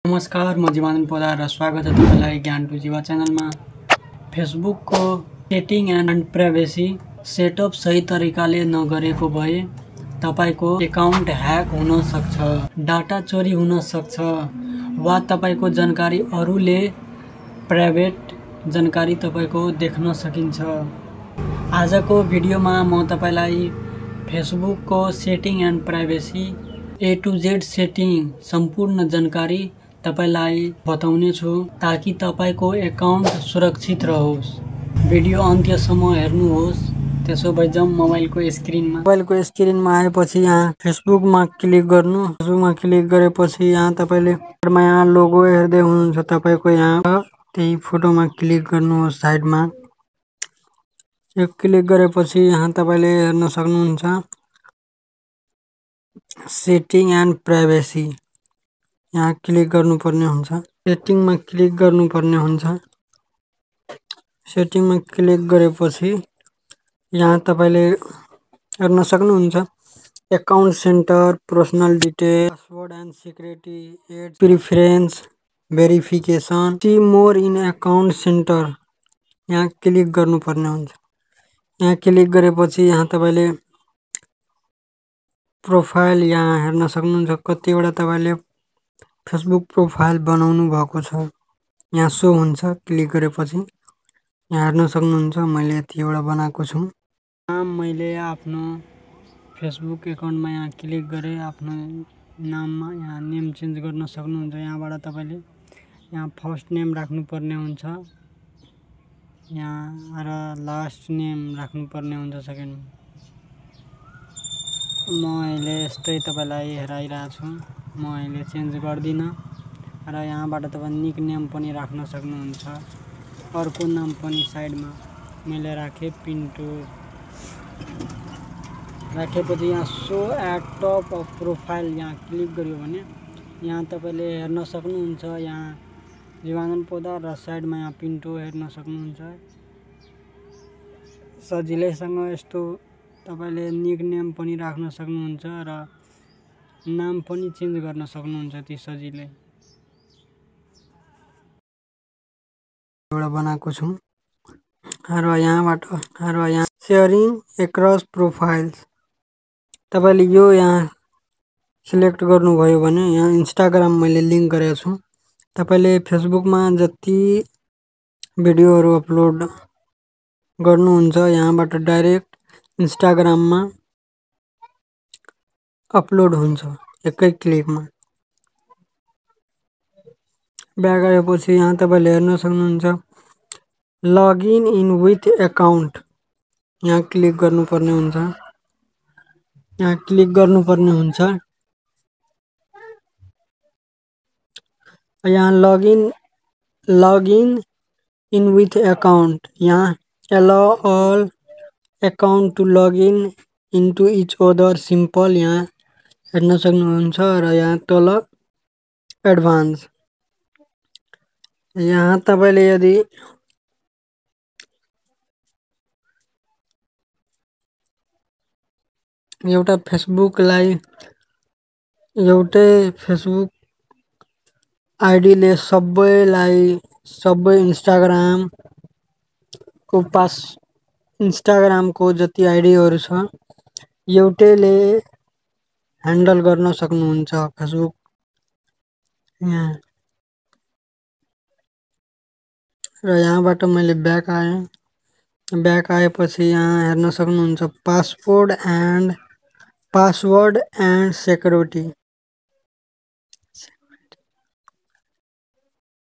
नमस्कार, म जीवानन्द पोदार र स्वागत छ तपाईलाई ज्ञान टु जीवा च्यानलमा। फेसबुकको सेटिङ एन्ड प्राइभेसी सेटअप सही तरिकाले नगरेको भए तपाईको एकाउन्ट ह्याक हुन सक्छ, डाटा चोरी हुन सक्छ वा तपाईको जानकारी अरूले प्राइभेट जानकारी तपाईको देख्न सकिन्छ। आजको भिडियोमा म तपाईलाई फेसबुकको setting and privacy A to Z setting सम्पूर्ण जानकारी तपाईलाई बताउने छु ताकि तपाईको एकाउन्ट सुरक्षित रहोस्। भिडियो अन्त्यसम्म हेर्नुहोस्। त्यसो भए जाउँ मोबाइलको स्क्रिनमा आएपछि यहाँ फेसबुकमा क्लिक गर्नु। फेसबुकमा क्लिक गरेपछि यहाँ तपाईले यहाँ लोगो हेर्दै हुनुहुन्छ तपाईको, यहाँ त्यही फोटोमा क्लिक गर्नुहोस्। साइडमा यो क्लिक गरेपछि यहाँ तपाईले हेर्न सक्नुहुन्छ सेटिङ एन्ड प्राइभेसी, यहाँ क्लिक गर्नुपर्ने हुन्छ। सेटिङमा क्लिक गर्नुपर्ने हुन्छ। सेटिङमा क्लिक गरेपछि यहाँ तपाईले हेर्न सक्नुहुन्छ account centre, personal detail, password and security, ad preference, verification, see more in account centre, यहाँ क्लिक गर्नुपर्ने हुन्छ। यहाँ क्लिक गरेपछि यहाँ तपाईले प्रोफाइल यहाँ हेर्न सक्नुहुन्छ कतिवटा तपाईले फेसबुक प्रोफाइल बनाउनु भएको छ, यहाँ सो हुन्छ। क्लिक गरेपछि यहाँ हेर्न सक्नुहुन्छ मैले यतिवटा बनाएको छु। नाम मैले आफ्नो फेसबुक एकाउन्टमा यहाँ क्लिक गरे, आफ्नो नाममा यहाँ नेम चेन्ज गर्न सक्नुहुन्छ। यहाँबाट तपाईले यहाँ फर्स्ट नेम राख्नुपर्ने हुन्छ, यहाँ र लास्ट नेम राख्नुपर्ने हुन्छ सेकेन्ड। म अहिले यस्तै तपाईलाई हेराइरहेको छु, म अहिले चेन्ज गर्दिन। र यहाँबाट तपाई निक नेम पनि राख्न सक्नुहुन्छ, अर्को नाम पनि साइडमा मैले राखे पिन्टु। राखेपछि यहाँ show at top of profile यहाँ क्लिक गर्यो भने यहाँ तपाईले हेर्न सक्नुहुन्छ यहाँ जीवानन्द पोदार र साइडमा यहाँ पिन्टु हेर्न सक्नुहुन्छ। सजिलैसँग यस्तो तपाईले निक नेम पनि राख्न सक्नुहुन्छ र नाम पनि चेन्ज गर्न सक्नुहुन्छ ती सजिलै। एउटा बनाएको छु र यहाँबाट यहाँ सेयरिङ एक्रस प्रोफाइल्स तपाईले यो यहाँ सिलेक्ट गर्नुभयो भने यहाँ इन्स्टाग्राम मैले लिंक गरेको छु। तपाईले फेसबुकमा जति भिडियोहरु अपलोड गर्नुहुन्छ यहाँबाट डाइरेक्ट इन्स्टाग्राममा अपलोड हुन्छ एकै क्लिकमा। ब्याक आएपछि यहाँ तपाईले हेर्न सक्नुहुन्छ लगइन इन विथ एकाउन्ट, यहाँ क्लिक गर्नुपर्ने हुन्छ। यहाँ क्लिक गर्नुपर्ने हुन्छ। यहाँ लगइन इन विथ एकाउन्ट, यहाँ allow all account to login into each other simple, यहाँ हेर्न सक्नुहुन्छ। र यहाँ तल एडभान्स, यहाँ तपाईले यदि एउटा फेसबुकलाई एउटै फेसबुक आइडीले सबै इन्स्टाग्रामको जति आइडीहरु छ एउटैले ह्यान्डल गर्न सक्नुहुन्छ फेसबुक। यहाँ र यहाँबाट मैले ब्याक आएपछि यहाँ हेर्न सक्नुहुन्छ पासवर्ड एन्ड सिक्युरिटी,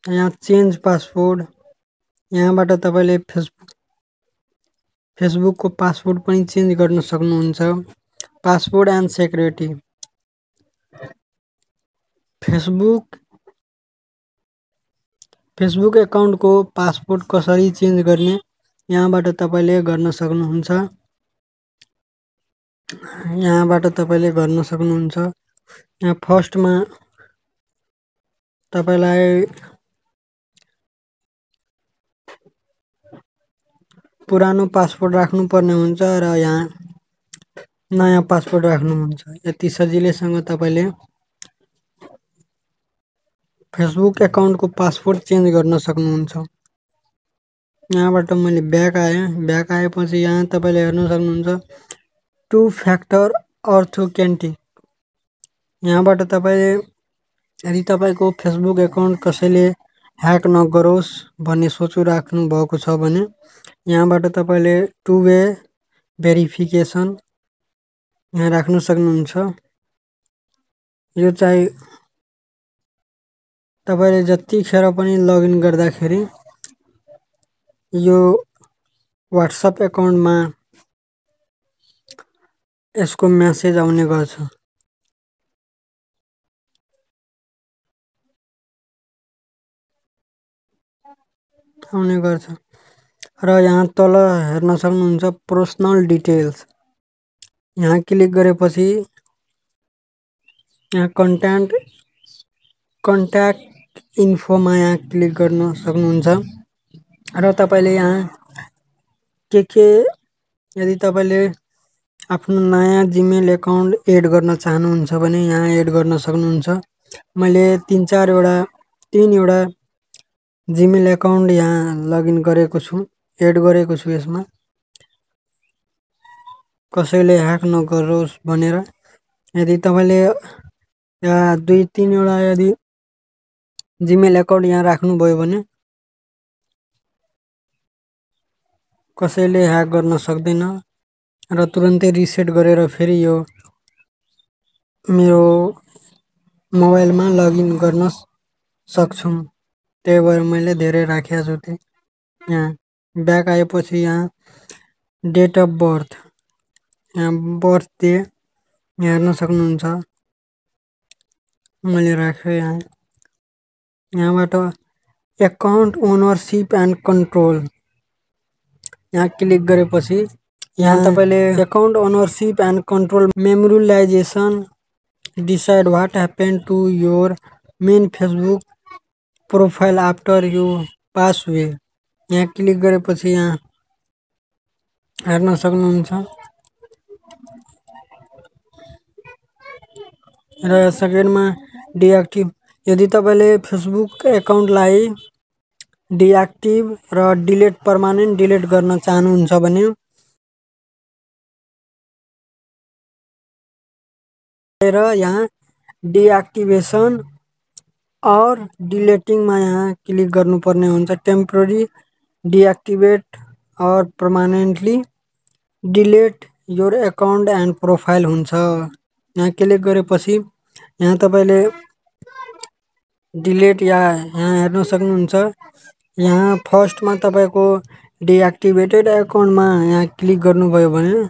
यहाँ चेन्ज पासवर्ड, यहाँबाट तपाईले फेसबुकको पासवर्ड पनि चेन्ज गर्न सक्नुहुन्छ। पासवर्ड एन्ड सिक्युरिटी, फेसबुक एकाउन्टको पासवर्ड कसरी चेन्ज गर्ने यहाँबाट तपाईले गर्न सक्नुहुन्छ। यहाँ फर्स्टमा तपाईलाई पुरानो पासवर्ड राख्नुपर्ने हुन्छ र यहाँ नयाँ पासवर्ड राख्नुहुन्छ। यति सजिलैसँग तपाईले फेसबुक एकाउन्टको पासवर्ड चेन्ज गर्न सक्नुहुन्छ। यहाँबाट मैले ब्याक आएपछि यहाँ तपाईँले हेर्न सक्नुहुन्छ 2 फ्याक्टर अर्थोकेन्टिक। यहाँबाट तपाईँले यदि तपाईँको फेसबुक एकाउन्ट कसैले ह्याक नगरोस् भन्ने सोचिराख्नु भएको छ भने यहाँबाट तपाईँले 2 वे भेरिफिकेसन यहाँ राख्न सक्नुहुन्छ। यो चाहिँ तपाईँले जतिखेर पनि लगइन गर्दाखेरि यो व्हाट्सएप एकाउन्टमा यसको मेसेज आउने गर्छ। र यहाँ तल हेर्न सक्नुहुन्छ पर्सनल डिटेल्स। यहाँ क्लिक गरेपछि यहाँ कन्ट्याक्ट इन्फोमा यहाँ क्लिक गर्न सक्नुहुन्छ र तपाईँले यहाँ के यदि तपाईँले आफ्नो नयाँ जिमेल एकाउन्ट एड गर्न चाहनुहुन्छ भने यहाँ एड गर्न सक्नुहुन्छ। मैले 3-4 जिमेल एकाउन्ट यहाँ लगइन गरेको छु, एड गरेको छु यसमा कसैले ह्याक नगरोस् भनेर। यदि तपाईँले यहाँ 2-3 यदि जिमेल एकाउन्ट यहाँ राख्नुभयो भने कसैले ह्याक गर्न सक्दैन र तुरन्तै रिसेट गरेर फेरि यो मेरो मोबाइलमा लगइन गर्न सक्छु। त्यही भएर मैले धेरै राखेको छु। त्यही यहाँ ब्याक आएपछि यहाँ डेट अफ बर्थ, यहाँ बर्थडे हेर्न सक्नुहुन्छ। मैले राखेँ यहाँबाट एकाउन्ट ओनरसिप एन्ड कन्ट्रोल यहाँ क्लिक गरेपछि यहाँ तपाईँले account ownership and control memorialization decide what happen to your main Facebook profile after you pass away यहाँ क्लिक गरेपछि यहाँ हेर्न सक्नुहुन्छ। र सेकेन्डमा डिएक्टिभ, यदि तपाईँले फेसबुक एकाउन्टलाई डिएक्टिभ र डिलिट पर्मानेन्ट डिलिट गर्न चाहनुहुन्छ भने र यहाँ डिएक्टिभेसन और डिलिटिङमा यहाँ क्लिक गर्नुपर्ने हुन्छ। टेम्पोररी डिएक्टिभेट और permanently delete your account and profile हुन्छ। यहाँ क्लिक गरेपछि यहाँ तपाईँले डिलिट यहाँ हेर्न सक्नुहुन्छ। यहाँ फर्स्टमा तपाईँको डिएक्टिभेटेड एकाउन्टमा यहाँ क्लिक गर्नुभयो भने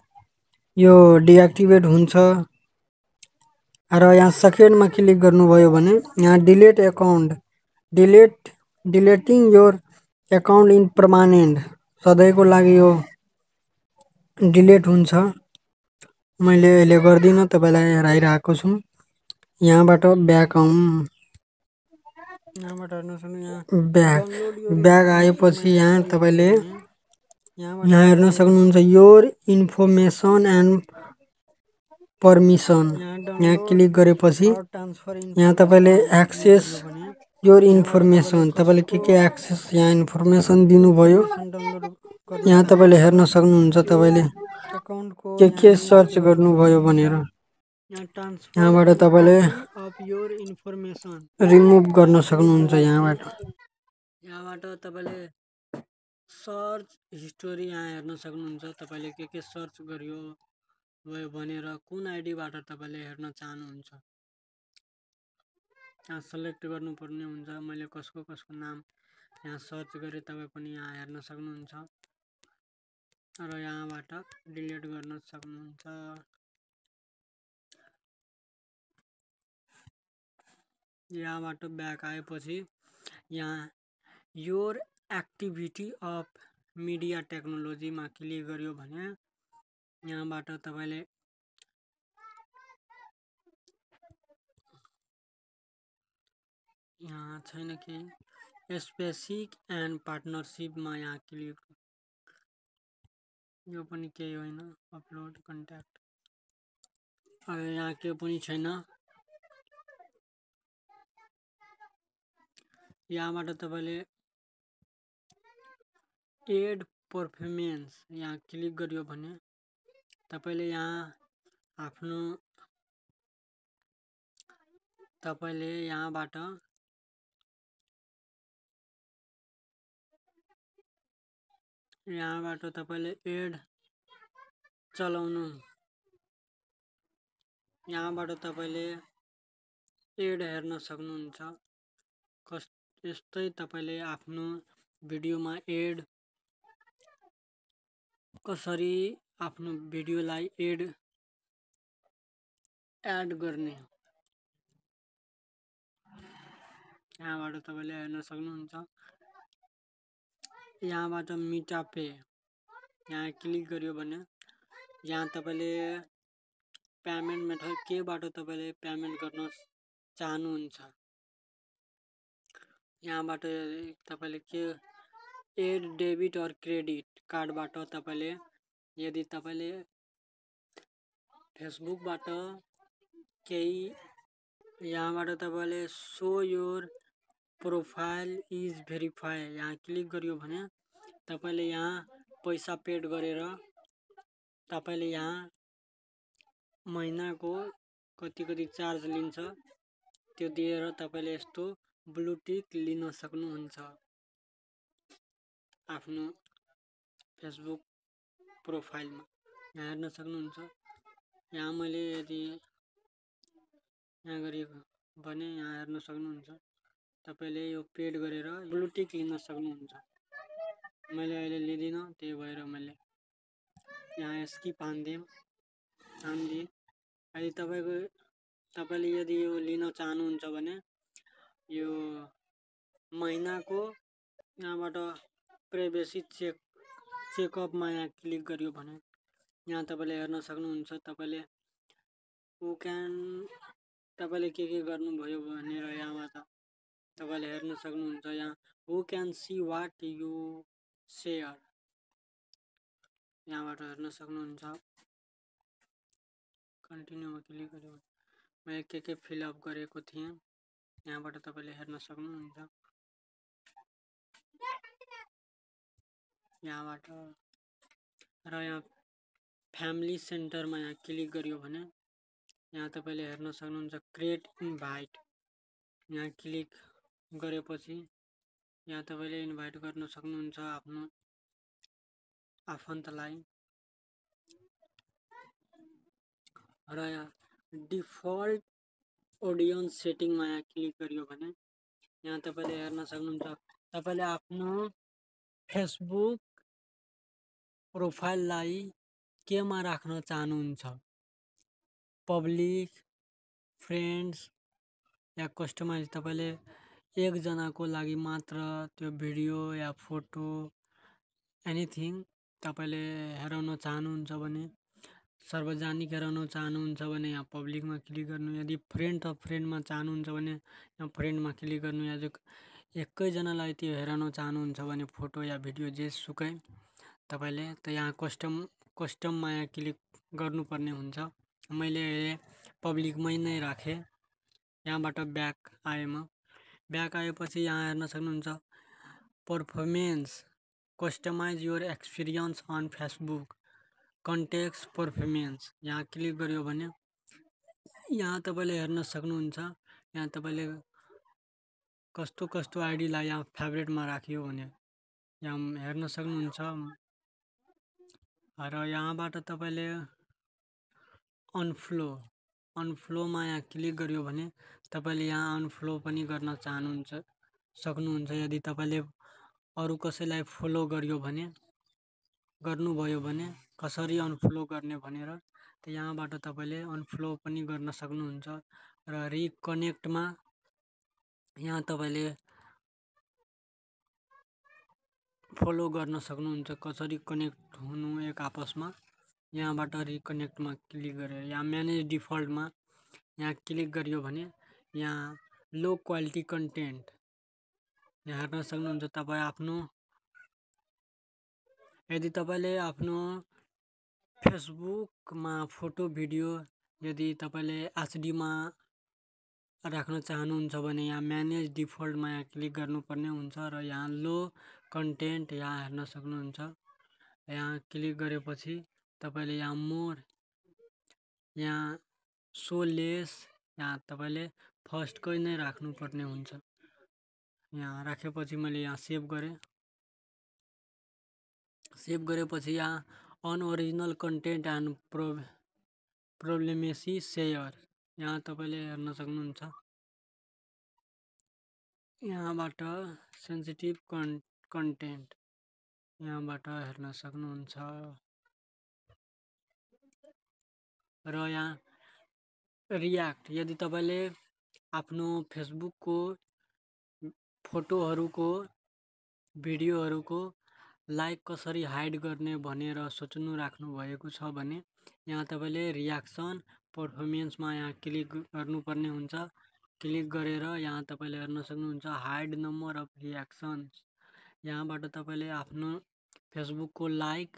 यो डिएक्टिभेट हुन्छ र यहाँ सेकेन्डमा क्लिक गर्नुभयो भने यहाँ delete account deleting your account in permanent सधैँको लागि यो डिलिट हुन्छ। मैले अहिले गर्दिनँ, तपाईँलाई हेराइरहेको छु। यहाँबाट ब्याक आउँ, यहाँबाट हेर्न सक्नु यहाँ ब्याक आएपछि यहाँ तपाईँले यहाँ हेर्न सक्नुहुन्छ योर इन्फर्मेसन एन्ड पर्मिसन यहाँ क्लिक गरेपछि यहाँ तपाईँले एक्सेस योर इन्फर्मेसन तपाईँले के एक्सेस यहाँ इन्फर्मेसन दिनुभयो यहाँ तपाईँले हेर्न सक्नुहुन्छ। तपाईँले के सर्च गर्नुभयो भनेर यहाँबाट तपाईँले रिमुभ गर्न सक्नुहुन्छ। यहाँबाट तपाईँले सर्च हिस्टोरी यहाँ हेर्न सक्नुहुन्छ। तपाईँले के सर्च गर्यो भयो भनेर कुन आइडीबाट तपाईँले हेर्न चाहनुहुन्छ यहाँ सेलेक्ट गर्नुपर्ने हुन्छ। मैले कसको नाम यहाँ सर्च गरेँ, तपाईँ पनि यहाँ हेर्न सक्नुहुन्छ र यहाँबाट डिलिट गर्न सक्नुहुन्छ। यहाँबाट ब्याक आएपछि यहाँ योर एक्टिभिटी अफ मिडिया टेक्नोलोजीमा क्लिक गर्यो भने यहाँबाट तपाईँले यहाँ छैन कि स्पेसिक एन्ड पार्टनरसिपमा यहाँ क्लिक, यो पनि केही होइन, अपलोड कन्ट्याक्ट अब यहाँ केही पनि छैन। यहाँबाट तपाईँले एड पर्फर्मेन्स यहाँ क्लिक गरियो भने तपाईँले यहाँ आफ्नो तपाईँले यहाँबाट तपाईँले एड चलाउनु यहाँबाट तपाईँले एड हेर्न सक्नुहुन्छ। यस्तै तपाईँले आफ्नो भिडियोमा एड कसरी आफ्नो भिडियोलाई एड गर्ने यहाँबाट तपाईँले हेर्न सक्नुहुन्छ। यहाँबाट मिटा पे यहाँ क्लिक गरियो भने यहाँ तपाईँले पेमेन्ट मेथड केबाट तपाईँले पेमेन्ट गर्न चाहनुहुन्छ यहाँबाट तपाईँले के एड डेबिट और क्रेडिट कार्डबाट तपाईँले यदि तपाईँले फेसबुकबाट केही यहाँबाट तपाईँले so your profile is verify यहाँ क्लिक गरियो भने तपाईँले यहाँ पैसा पेड गरेर तपाईँले यहाँ महिनाको कति चार्ज लिन्छ त्यो दिएर तपाईँले यस्तो ब्लू टिक लिन सक्नुहुन्छ आफ्नो फेसबुक प्रोफाइलमा यहाँ हेर्न सक्नुहुन्छ। यहाँ मैले यदि यहाँ गरेको भने यहाँ हेर्न सक्नुहुन्छ तपाईँले यो पेड गरेर ब्लू टिक लिन सक्नुहुन्छ। मैले अहिले लिदिनँ त्यही भएर मैले यहाँ स्किप हान्दिएँ। यदि तपाईँले यदि यो लिन चाहनुहुन्छ भने यो महिनाको यहाँबाट प्राइभेसी चेकअपमा यहाँ क्लिक गरियो भने यहाँ तपाईँले हेर्न सक्नुहुन्छ। तपाईँले के गर्नुभयो भनेर यहाँबाट तपाईँले हेर्न सक्नुहुन्छ। यहाँ who can see what you share यहाँबाट हेर्न सक्नुहुन्छ। कन्टिन्यूमा क्लिक गर्यो मैले के फिलअप गरेको थिएँ यहाँबाट तपाईँले हेर्न सक्नुहुन्छ। यहाँबाट र यहाँ फ्यामिली सेन्टरमा यहाँ क्लिक गरियो भने यहाँ तपाईँले हेर्न सक्नुहुन्छ क्रिएट इन्भाइट यहाँ क्लिक गरेपछि यहाँ तपाईँले इन्भाइट गर्न सक्नुहुन्छ आफ्नो आफन्तलाई। र यहाँ डिफल्ट ऑडियन्स सेटिङमा यहाँ क्लिक गरियो भने यहाँ तपाईँले हेर्न सक्नुहुन्छ तपाईँले आफ्नो फेसबुक प्रोफाइललाई केमा राख्न चाहनुहुन्छ पब्लिक फ्रेन्ड्स या कस्टमाइज तपाईँले एकजनाको लागि मात्र त्यो भिडियो या फोटो एनिथिङ तपाईँले हेराउन चाहनुहुन्छ भने सार्वजनिक हेराउन चाहनुहुन्छ भने यहाँ पब्लिकमा क्लिक गर्नु। यदि फ्रेन्डमा चाहनुहुन्छ भने यहाँ फ्रेन्डमा क्लिक गर्नु। या जो एकैजनालाई त्यो हेराउन चाहनुहुन्छ भने फोटो या भिडियो जेसुकै तपाईँले त यहाँ कस्टममा यहाँ क्लिक गर्नुपर्ने हुन्छ। मैले पब्लिकमै नै राखेँ। यहाँबाट ब्याक आएपछि यहाँ हेर्न सक्नुहुन्छ performance customise your experience on Facebook context performance यहाँ क्लिक गरियो भने यहाँ तपाईँले हेर्न सक्नुहुन्छ। यहाँ तपाईँले कस्तो आइडीलाई यहाँ फेभरेटमा राखियो भने यहाँ हेर्न सक्नुहुन्छ। र यहाँबाट तपाईँले अनफ्लोमा यहाँ क्लिक गरियो भने तपाईँले यहाँ अनफ्लो पनि गर्न सक्नुहुन्छ। यदि तपाईँले अरू कसैलाई फलो गर्नुभयो भने कसरी अनफ्लो गर्ने भनेर त यहाँबाट तपाईँले अनफ्लो पनि गर्न सक्नुहुन्छ। र रिकनेक्टमा यहाँ तपाईँले फलो गर्न सक्नुहुन्छ कसरी कनेक्ट हुनु एक आपसमा। यहाँबाट रिकनेक्टमा क्लिक गरेर यहाँ म्यानेज डिफल्टमा यहाँ क्लिक गरियो भने यहाँ लो क्वालिटी कन्टेन्ट यहाँ हेर्न सक्नुहुन्छ। यदि तपाईँले आफ्नो फेसबुकमा फोटो भिडियो यदि तपाईँले राख्न चाहनुहुन्छ भने यहाँ म्यानेज डिफल्टमा यहाँ क्लिक गर्नुपर्ने हुन्छ र यहाँ लो कन्टेन्ट यहाँ हेर्न सक्नुहुन्छ। यहाँ क्लिक गरेपछि तपाईले यहाँ मोर, यहाँ सो लेस, यहाँ तपाईले फर्स्टकै नै राख्नुपर्ने हुन्छ। यहाँ राखेपछि मैले यहाँ सेभ गरेँ। सेभ गरेपछि यहाँ अनओरिजिनल कन्टेन्ट एन्ड प्रोब्लेमेसी सेयर यहाँ तपाईले हेर्न सक्नुहुन्छ। यहाँबाट सेन्सिटिभ कन्टेन्ट यहाँबाट हेर्न सक्नुहुन्छ र यहाँ रियाक्ट, यदि तपाईले आफ्नो फेसबुकको फोटोहरूको भिडियोहरूको लाइक कसरी हाइड गर्ने भनेर सोच्नु राख्नु भएको छ भने यहाँ तपाईले रियाक्सन पर्फर्मेन्समा यहाँ क्लिक गर्नुपर्ने हुन्छ। क्लिक गरेर यहाँ तपाईले हेर्न सक्नुहुन्छ हाइड नम्बर अफ रियाक्सन्स। यहाँबाट तपाईले आफ्नो फेसबुकको लाइक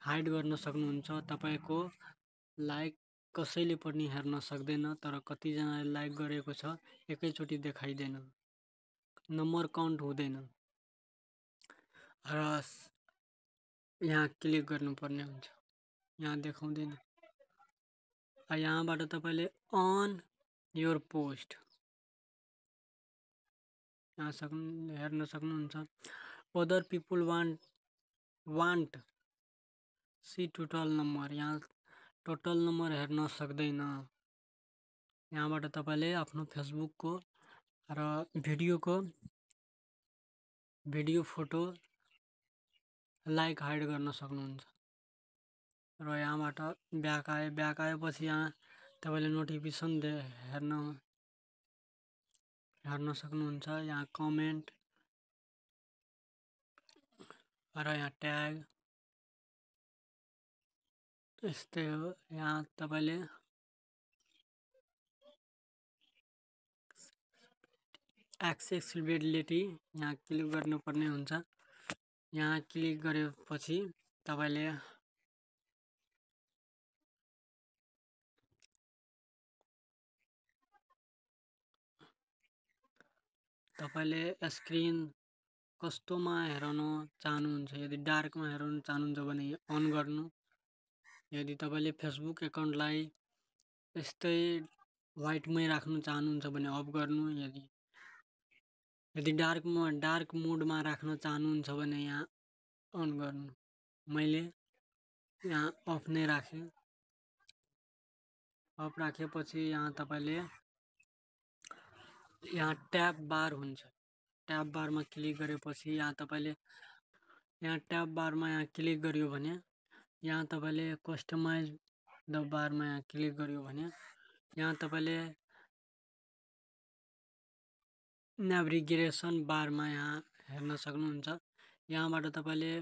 हाइड गर्न सक्नुहुन्छ। तपाईको लाइक कसैले पनि हेर्न सक्दैन, तर कतिजनाले लाइक गरेको छ एकैचोटि देखाइदैन, नम्बर काउन्ट हुँदैन र यहाँ क्लिक गर्नुपर्ने हुन्छ, यहाँ देखाउँदैन। यहाँबाट तपाईले अन योर पोस्ट यहाँ हेर्न सक्नुहुन्छ। Other people want see total number, यहाँ टोटल नम्बर हेर्न सक्दैन। यहाँबाट तपाईले आफ्नो फेसबुकको र भिडियो फोटो लाइक हाइड गर्न सक्नुहुन्छ। र यहाँबाट ब्याक आएपछि यहाँ तपाईले नोटिफिकेसन हेर्न सक्नुहुन्छ। यहाँ कमेन्ट र यहाँ ट्याग यस्तै हो। यहाँ तपाईले एक्सेसिबिलिटी यहाँ क्लिक गर्नुपर्ने हुन्छ। यहाँ क्लिक गरेपछि तपाईले स्क्रिन कस्तोमा हेर्न चाहनुहुन्छ, यदि डार्कमा हेर्न चाहनुहुन्छ भने अन गर्नु। यदि तपाईले फेसबुक एकाउन्टलाई यस्तै व्हाइटमै राख्न चाहनुहुन्छ भने अफ गर्नु। यदि डार्क मोडमा राख्न चाहनुहुन्छ भने यहाँ अन गर्नु। मैले यहाँ अफ नै राखेँ। अफ राखेपछि यहाँ तपाईले यहाँ ट्याब बार हुन्छ, ट्याब बारमा क्लिक गरेपछि यहाँ तपाईले यहाँ ट्याब बारमा यहाँ क्लिक गरियो भने यहाँ तपाईले कस्टमाइज द बारमा यहाँ क्लिक गरियो भने यहाँ तपाईले नेभिगेसन बारमा यहाँ हेर्न सक्नुहुन्छ। यहाँबाट तपाईले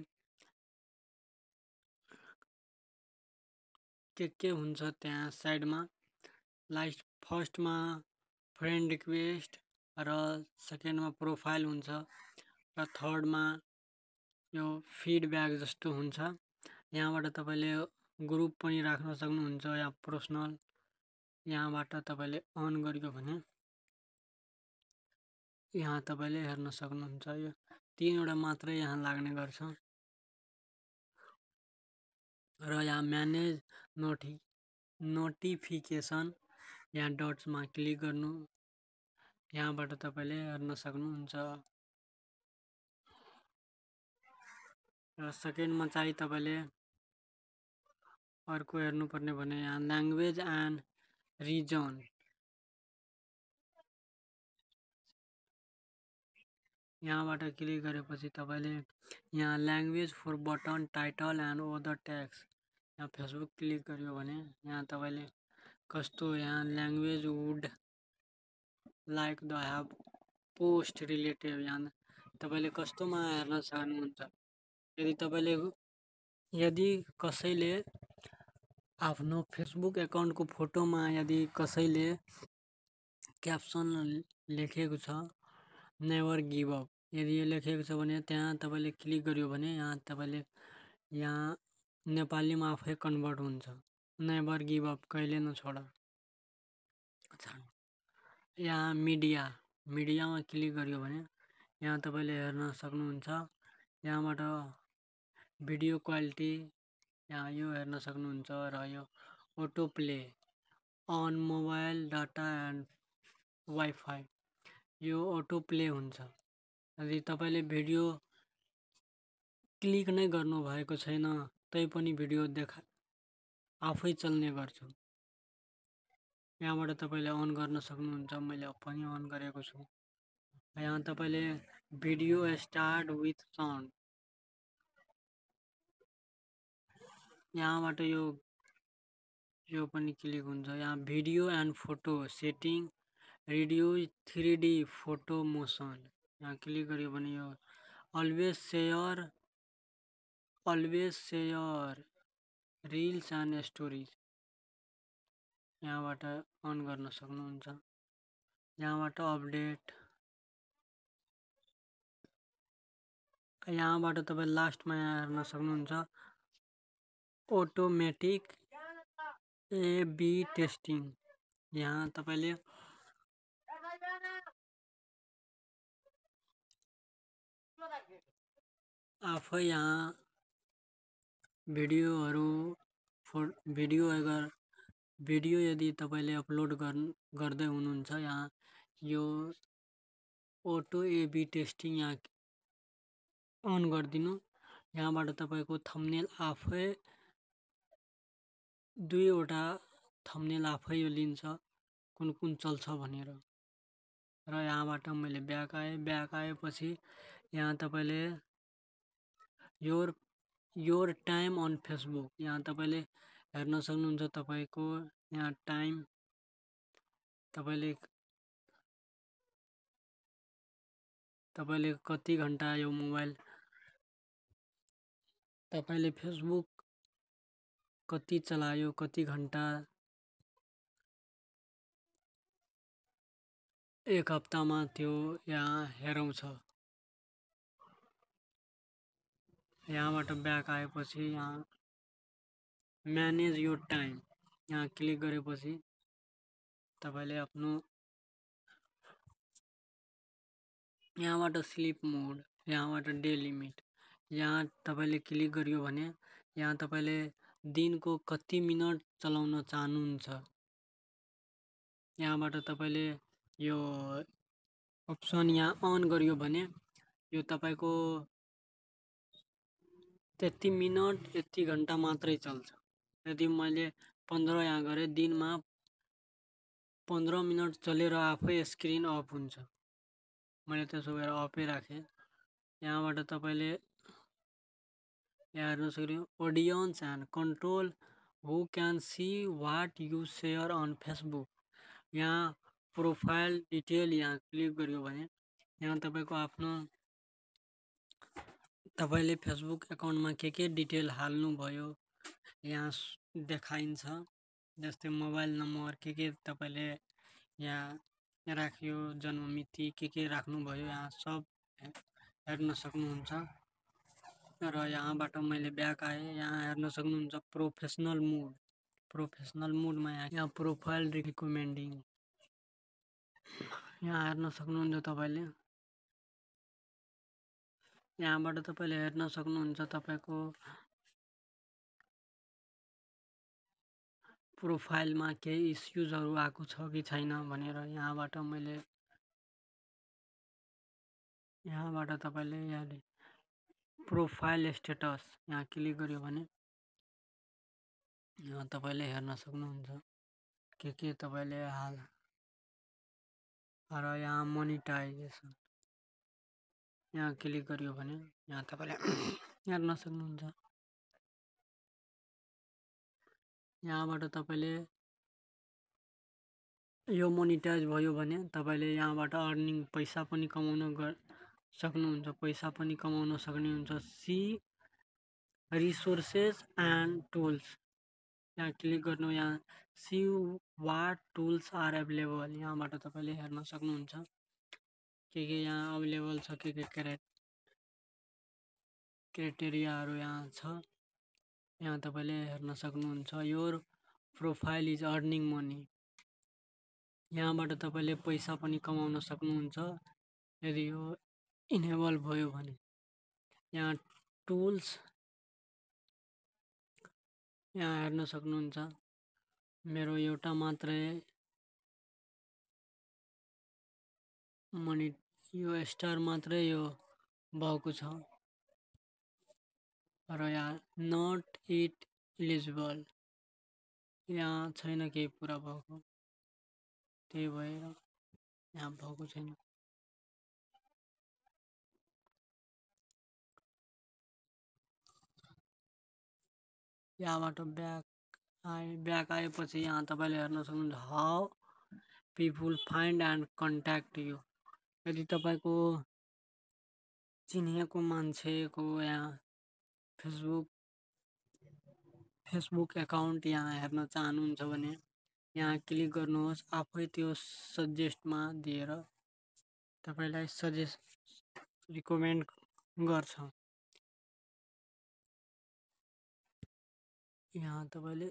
के हुन्छ त्यहाँ साइडमा लास्ट फर्स्टमा फ्रेन्ड रिक्वेस्ट र सेकेन्डमा प्रोफाइल हुन्छ र थर्डमा यो फिडब्याक जस्तो हुन्छ। यहाँबाट तपाईले ग्रुप पनि राख्न सक्नुहुन्छ या पर्सनल। यहाँबाट तपाईले अन गरियो भने यहाँ तपाईले हेर्न सक्नुहुन्छ। यो 3 वटा मात्रै यहाँ लाग्ने गर्छ र यहाँ म्यानेज नोटिफिकेसन यहाँ डट्समा क्लिक गर्नु। यहाँबाट तपाईले हेर्न सक्नुहुन्छ र सेकेन्डमा चाहिँ तपाईले अर्को हेर्नुपर्ने भने यहाँ ल्याङ्ग्वेज एन्ड रिजन यहाँबाट क्लिक गरेपछि तपाईले यहाँ language for button title and other tags यहाँ फेसबुक क्लिक गरियो भने यहाँ तपाईले कस्तो यहाँ language would like the have post related यहाँ तपाईले कस्तोमा हेर्न चाहनुहुन्छ। यदि कसैले आफ्नो फेसबुक एकाउन्टको फोटोमा यदि कसैले क्याप्सन लेखेको छ नेभर गिभ अप, यदि यो लेखेको छ भने त्यहाँ तपाईले क्लिक गरियो भने यहाँ तपाईले यहाँ नेपालीमा आफै कन्भर्ट हुन्छ, नेभर गिभ अप, कहिले नछोड। यहाँ मिडियामा क्लिक गरियो भने यहाँ तपाईँले हेर्न सक्नुहुन्छ। यहाँबाट भिडियो क्वालिटी यहाँ यो हेर्न सक्नुहुन्छ र यो auto play on mobile data and wifi यो अटो प्ले हुन्छ। यदि तपाईँले भिडियो क्लिक नै गर्नु भएको छैन तैपनि भिडियो आफै चल्ने गर्छ। यहाँबाट तपाईँले अन गर्न सक्नुहुन्छ। मैले पनि अन गरेको छु। यहाँ तपाईँले भिडियो स्टार्ट विथ साउन्ड यहाँबाट यो पनि क्लिक हुन्छ। यहाँ video and photo setting reduce 3D photo motion यहाँ क्लिक गर्यो भने यो always share reels and stories यहाँबाट अन गर्न सक्नुहुन्छ। यहाँबाट अपडेट यहाँबाट तपाईँ लास्टमा हेर्न सक्नुहुन्छ। अटोमेटिक AB टेस्टिङ यहाँ तपाईँले आफै यहाँ भिडियो यदि तपाईँले अपलोड गर्दै हुनुहुन्छ यहाँ यो अटो AB टेस्टिङ यहाँ अन गरिदिनु। यहाँबाट तपाईँको थम्बनेल आफै 2वटा थम्बनेल आफै यो लिन्छ कुन चल्छ भनेर। र यहाँबाट मैले ब्याक आएपछि यहाँ तपाईँले योर टाइम अन फेसबुक यहाँ तपाईँले हेर्न सक्नुहुन्छ। तपाईँको यहाँ टाइम तपाईँले कति घन्टा यो मोबाइल तपाईँले फेसबुक कति चलायो कति घन्टा एक हप्तामा त्यो यहाँ हेराउँछ। यहाँबाट ब्याक आएपछि यहाँ म्यानेज योर टाइम यहाँ क्लिक गरेपछि तपाईँले आफ्नो यहाँबाट स्लिप मोड यहाँबाट डे लिमिट यहाँ तपाईँले क्लिक गरियो भने यहाँ तपाईँले दिनको कति मिनट चलाउन चाहनुहुन्छ। यहाँबाट तपाईँले यो अप्सन यहाँ अन गरियो भने यो तपाईँको त्यति मिनट यति घन्टा मात्रै चल्छ। यदि मैले 15 यहाँ गरेँ दिनमा 15 मिनट चलेर आफै स्क्रिन अफ हुन्छ। मैले त्यसो गरेर अफै राखेँ। यहाँबाट तपाईँले यहाँ हेर्न सक्नु audience and control who can see what you share on Facebook यहाँ प्रोफाइल डिटेल यहाँ क्लिक गरियो भने यहाँ तपाईँको आफ्नो तपाईँले फेसबुक एकाउन्टमा के डिटेल हाल्नुभयो यहाँ देखाइन्छ। जस्तै मोबाइल नम्बर के तपाईँले यहाँ राख्यो जन्ममिति के राख्नुभयो यहाँ सब हेर्न सक्नुहुन्छ। र यहाँबाट मैले ब्याक आएँ। यहाँ हेर्न सक्नुहुन्छ प्रोफेसनल मोडमा यहाँ प्रोफाइल रिकमेन्डिङ यहाँ हेर्न सक्नुहुन्छ। तपाईँले यहाँबाट तपाईँले हेर्न सक्नुहुन्छ तपाईँको प्रोफाइलमा केही इस्युजहरू आएको छ कि छैन भनेर। यहाँबाट तपाईँले यहाँ प्रोफाइल स्टेटस यहाँ क्लिक गर्यो भने यहाँ तपाईँले हेर्न सक्नुहुन्छ के तपाईँले र यहाँ मोनिटाइजेसन यहाँ क्लिक गरियो भने यहाँ तपाईँले हेर्न सक्नुहुन्छ। यहाँबाट तपाईँले यो मोनिटाइज भयो भने तपाईँले यहाँबाट अर्निङ पैसा पनि कमाउन सक्नुहुन्छ। पैसा पनि कमाउन सक्ने हुन्छ। सी रिसोर्सेस एन्ड टुल्स यहाँ क्लिक गर्नु। यहाँ see what tools are available यहाँबाट तपाईँले हेर्न सक्नुहुन्छ के यहाँ अभाइलेबल छ के क्राइटेरियाहरू यहाँ छ। यहाँ तपाईँले हेर्न सक्नुहुन्छ। Your profile is earning money यहाँबाट तपाईँले पैसा पनि कमाउन सक्नुहुन्छ यदि यो इनेबल भयो भने। यहाँ टुल्स यहाँ हेर्न सक्नुहुन्छ। मेरो एउटा मात्रै मनी यो स्टार मात्रै यो भएको छ र यहाँ नट इट इलिजिबल यहाँ छैन केही पुरा भएको, त्यही भएर यहाँ भएको छैन। यहाँबाट ब्याक आएपछि यहाँ तपाईँले हेर्न सक्नुहुन्छ how people find and contact you. यदि तपाईँको चिनिएको मान्छेको यहाँ फेसबुक एकाउन्ट यहाँ हेर्न चाहनुहुन्छ भने यहाँ क्लिक गर्नुहोस्। आफै त्यो सजेस्टमा दिएर तपाईँलाई रिकमेन्ड गर्छ। यहाँ तपाईँले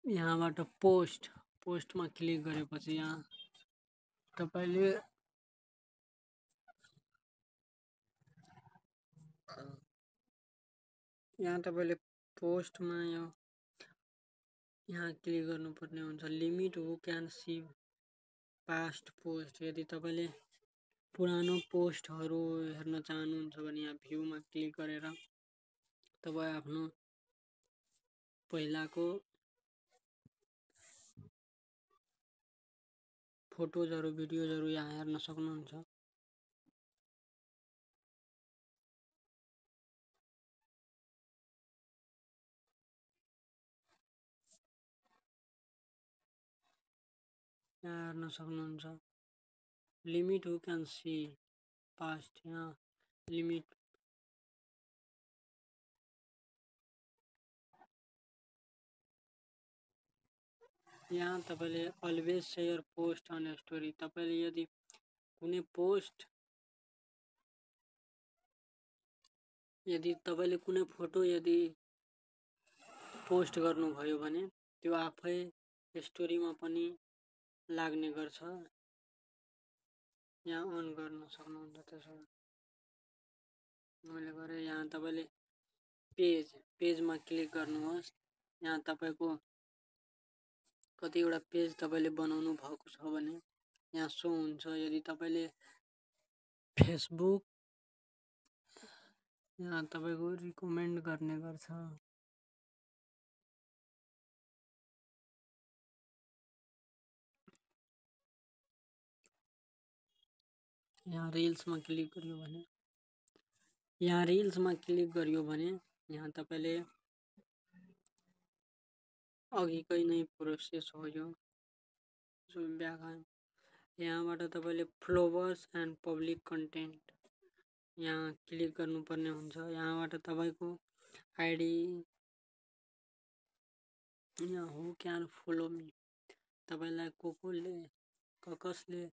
यहाँबाट पोस्टमा क्लिक गरेपछि यहाँ तपाईँले पोस्टमा यहाँ क्लिक गर्नुपर्ने हुन्छ। Limit who can see past post. यदि तपाईँले पुरानो पोस्टहरू हेर्न चाहनुहुन्छ भने यहाँ भ्यूमा क्लिक गरेर तपाईँ आफ्नो पहिलाको फोटोजहरू भिडियोजहरू यहाँ हेर्न सक्नुहुन्छ। यहाँ हेर्न सक्नुहुन्छ limit who can see past. यहाँ लिमिट यहाँ तपाईँले always share post on story. तपाईँले यदि कुनै पोस्ट यदि तपाईँले कुनै फोटो यदि पोस्ट गर्नुभयो भने त्यो आफै स्टोरीमा पनि लाग्ने गर्छ। यहाँ अन गर्न सक्नुहुन्छ। त्यसो मैले गरेँ। यहाँ तपाईँले पेजमा क्लिक गर्नुहोस्। यहाँ तपाईँको कतिवटा पेज तपाईँले बनाउनु भएको छ भने यहाँ सो हुन्छ। यदि तपाईँले फेसबुक यहाँ तपाईँको रिकमेन्ड गर्ने गर्छ। यहाँ रिल्समा क्लिक गरियो भने यहाँ तपाईँले अघिकै नै प्रोसेस हो यो यहाँबाट तपाईँले फ्लोवर्स एन्ड पब्लिक कन्टेन्ट यहाँ क्लिक गर्नुपर्ने हुन्छ। यहाँबाट तपाईँको आइडी यहाँ हु क्यान फलो मी तपाईँलाई कसले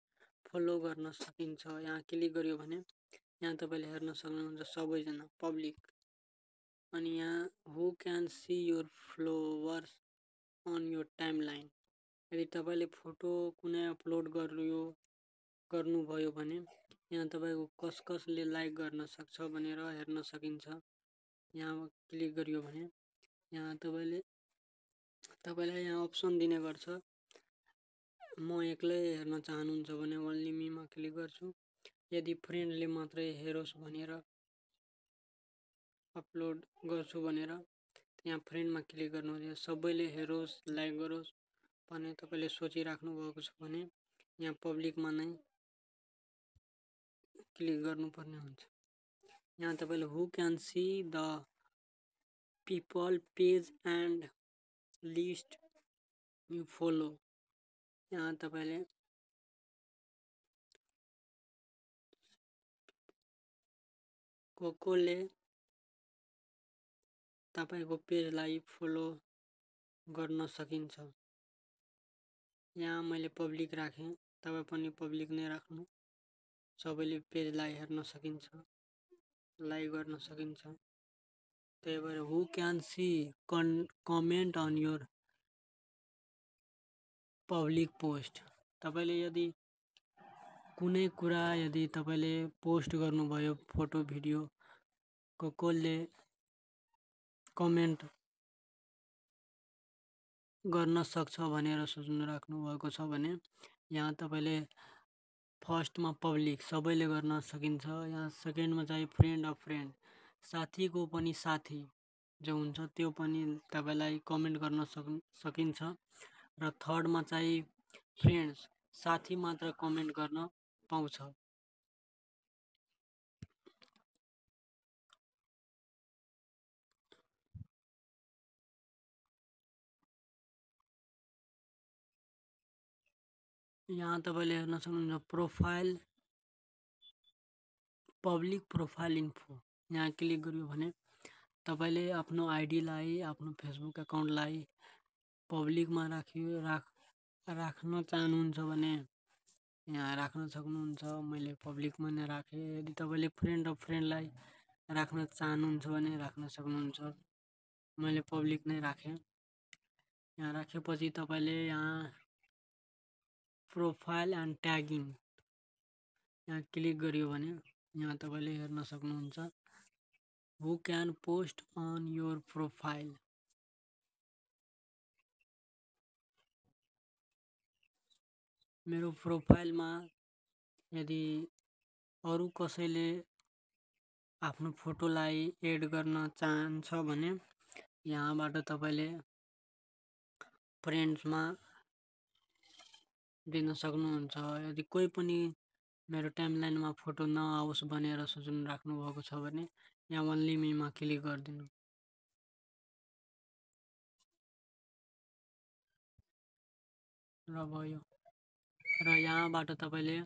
फलो गर्न सकिन्छ यहाँ क्लिक गरियो भने यहाँ तपाईँले हेर्न सक्नुहुन्छ सबैजना पब्लिक। अनि यहाँ who can see your followers on your timeline. यदि तपाईँले फोटो कुनै अपलोड गर्नुभयो भने यहाँ तपाईँको कसले लाइक गर्न सक्छ भनेर हेर्न सकिन्छ। यहाँ क्लिक गरियो भने यहाँ तपाईँलाई यहाँ अप्सन दिने गर्छ। म एक्लै हेर्न चाहनुहुन्छ भने ओन्ली मीमा क्लिक गर्छु। यदि फ्रेन्डले मात्रै हेरोस् भनेर अपलोड गर्छु भनेर यहाँ फ्रेन्डमा क्लिक गर्नुहोस्। सबैले हेरोस् लाइक गरोस् भने तपाईँले सोचिराख्नु भएको छ भने यहाँ पब्लिकमा नै क्लिक गर्नुपर्ने हुन्छ। यहाँ तपाईँले who can see the people page and list you follow. यहाँ तपाईँले कसले तपाईको पेजलाई फलो गर्न सकिन्छ। यहाँ मैले पब्लिक राखेँ, तपाई पनि पब्लिक नै राख्नु। सबैले पेजलाई हेर्न सकिन्छ, लाइक गर्न सकिन्छ। त्यही भएर who can see comment on your public post. तपाईले यदि कुनै कुरा यदि तपाईले पोस्ट गर्नुभयो फोटो भिडियो कसले कमेन्ट गर्न सक्छ भनेर सोच्नु राख्नु भएको छ भने यहाँ तपाईले फर्स्टमा पब्लिक सबैले गर्न सकिन्छ। यहाँ सेकेन्डमा चाहिँ फ्रेन्ड अफ फ्रेन्ड, साथीको पनि साथी जो हुन्छ त्यो पनि तपाईलाई कमेन्ट गर्न सकिन्छ। र थर्डमा चाहिँ फ्रेन्ड्स, साथी मात्र कमेन्ट गर्न पाउँछ। यहाँ तपाईले हेर्न सक्नुहुन्छ प्रोफाइल, पब्लिक प्रोफाइल इन्फो। यहाँ क्लिक गर्यो भने तपाईले आफ्नो आइडीलाई, आफ्नो फेसबुक अकाउन्टलाई पब्लिकमा राख्न चाहनुहुन्छ भने यहाँ राख्न सक्नुहुन्छ। मैले पब्लिकमा नै राखेँ। यदि तपाईले फ्रेन्ड अफ फ्रेन्डलाई राख्न चाहनुहुन्छ भने राख्न सक्नुहुन्छ। मैले पब्लिक नै राखेँ। यहाँ राखेपछि तपाईले यहाँ प्रोफाइल एन्ड ट्यागिङ यहाँ क्लिक गर्यो भने यहाँ तपाईले हेर्न सक्नुहुन्छ who can post on your profile. मेरो प्रोफाइलमा यदि अरु कसैले आफ्नो फोटोलाई एड गर्न चाहन्छ भने यहाँबाट तपाईले फ्रेन्ड्समा दिन सक्नुहुन्छ। यदि कोही पनि मेरो टाइमलाइनमा फोटो नआओस् भनेर सोच्नु राख्नु भएको छ भने यहाँ ओन्ली मीमा क्लिक गरिदिनु। र भयो। र यहाँबाट तपाईले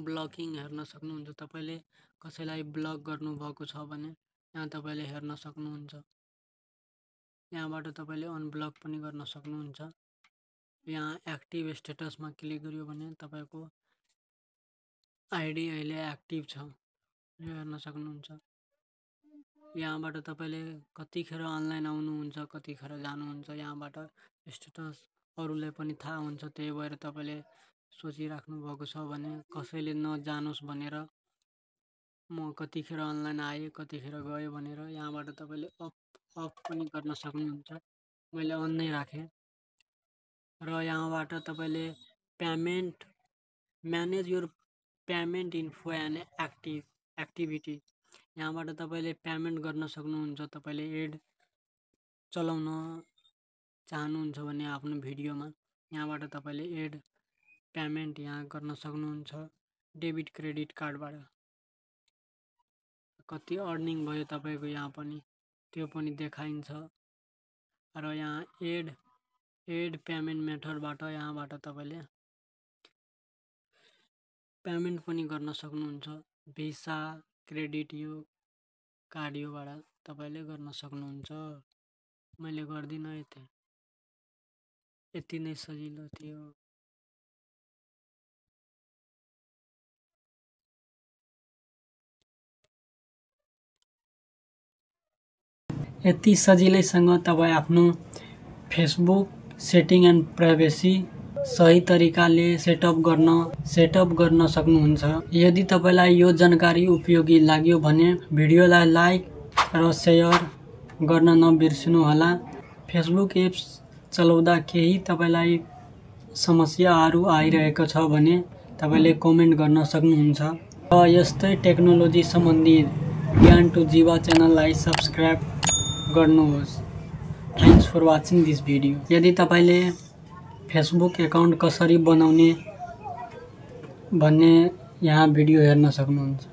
ब्लकिङ हेर्न सक्नुहुन्छ। तपाईले कसैलाई ब्लक गर्नु भएको छ भने यहाँ तपाईले हेर्न सक्नुहुन्छ। यहाँबाट तपाईले अनब्लक पनि गर्न सक्नुहुन्छ। यहाँ एक्टिभ स्टेटसमा क्लिक गर्यो भने तपाईको आइडी अहिले एक्टिभ छ यो हेर्न सक्नुहुन्छ। यहाँबाट तपाईले कतिखेर अनलाइन आउनुहुन्छ, कतिखेर जानुहुन्छ यहाँबाट स्टेटस अरूलाई पनि थाहा हुन्छ। त्यही भएर तपाईले सोचिराख्नु भएको छ भने कसैले नजानोस् भनेर म कतिखेर अनलाइन आएँ, कतिखेर गएँ भनेर यहाँबाट तपाईले अफ पनि गर्न सक्नुहुन्छ। मैले अन नै राखेँ। र यहाँबाट तपाईले payment, manage your payment info and activity, यहाँबाट तपाईले पेमेन्ट गर्न सक्नुहुन्छ। तपाईले एड चलाउन चाहनुहुन्छ भने आफ्नो भिडियोमा यहाँबाट तपाईले एड पेमेन्ट यहाँ गर्न सक्नुहुन्छ। डेबिट क्रेडिट कार्डबाट कति अर्निङ भयो तपाईको यहाँ पनि त्यो पनि देखाइन्छ। र यहाँ एड पेमेन्ट मेथडबाट यहाँबाट तपाईले पेमेन्ट पनि गर्न सक्नुहुन्छ। भिसा, क्रेडिट यो कार्ड योबाट तपाईले गर्न सक्नुहुन्छ। मैले गर्दिन यति नै सजिलो थियो। यति सजिलैसँग तपाई आफ्नो फेसबुक सेटिङ एन्ड प्राइभेसी सही तरिकाले सेटअप गर्न सक्नुहुन्छ। यदि तपाईलाई यो जानकारी उपयोगी लाग्यो भने भिडियोलाई लाइक र शेयर गर्न नबिर्सनु होला। फेसबुक एप्स चलाउँदा केही तपाईलाई समस्याहरू आइरहेको छ भने तपाईले कमेन्ट गर्न सक्नुहुन्छ। र यस्तै टेक्नोलोजी सम्बन्धी ज्ञान टु जीवा च्यानललाई सब्स्क्राइब गर्नुहोस्। Thanks for watching this video. यदि तपाईले फेसबुक अकाउन्ट कसरी बनाउने भन्ने यहाँ भिडियो हेर्न सक्नुहुन्छ।